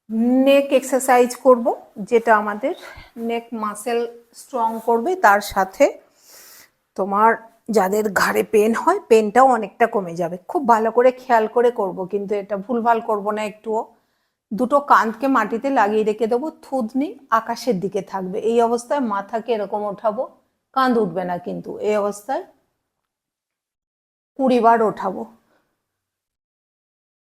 নেক exercise করব, যেটা আমাদের নেক মাসেল স্ট্রং করবে, তার সাথে তোমার যাদের ঘাড়ে পেন হয় পেনটাও অনেকটা কমে যাবে। খুব ভালো করে খেয়াল করে করব, কিন্তু এটা ভুলভাল করব না একটুও। দুটো কাঁধকে মাটিতে লাগিয়ে রেখে দেবো, থুতনি আকাশের দিকে থাকবে। এই অবস্থায় মাথাকে এরকম ওঠাবো, কাঁধ উঠবে না, কিন্তু এই অবস্থায় 20 বার ওঠাবো।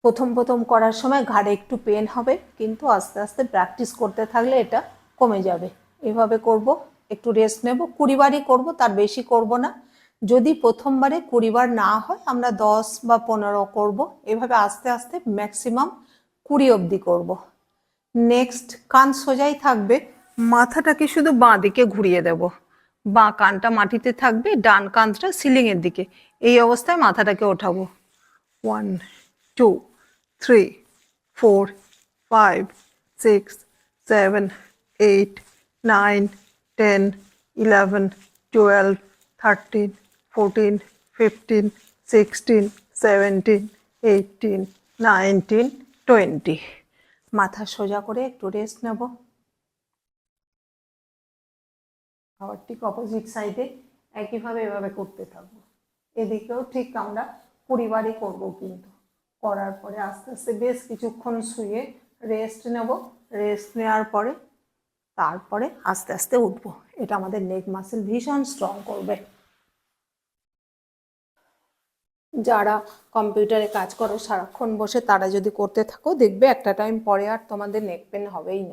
প্রথম প্রথম করার সময় ঘাড়ে একটু পেন হবে, কিন্তু আস্তে আস্তে প্র্যাকটিস করতে থাকলে এটা কমে যাবে। এভাবে করব, একটু রেস্ট নেব। 20 বারই করবো, তার বেশি করব না। যদি প্রথমবারে 20 বার না হয় আমরা 10 বা 15 করব। এভাবে আস্তে আস্তে ম্যাক্সিমাম 20 অবধি করব। নেক্সট, কান সোজাই থাকবে, মাথাটাকে শুধু বাঁ দিকে ঘুরিয়ে দেব। বাঁ কানটা মাটিতে থাকবে, ডান কানটা সিলিং এর দিকে। এই অবস্থায় মাথাটাকে ওঠাবো। 1 2 3 4 5 6 7 8 9 10 11 12 13 14 15 16 17 18 19 20। মাথা সোজা করে একটু রেস্ট নেব। আবার ঠিক অপোজিট সাইডে একইভাবে এভাবে করতে থাকবো। এদিকেও ঠিক আমরা 20 বারই করবো, কিন্তু করার পরে আস্তে আস্তে বেশ কিছুক্ষণ শুয়ে রেস্ট নেব। রেস্ট নেওয়ার পরে তারপরে আস্তে আস্তে উঠবো। এটা আমাদের নেক মাসেল ভীষণ স্ট্রং করবে। যারা কম্পিউটারে কাজ করো সারাক্ষণ বসে, তারা যদি করতে থাকো দেখবে একটা টাইম পরে আর তোমাদের নেক পেন হবেই না।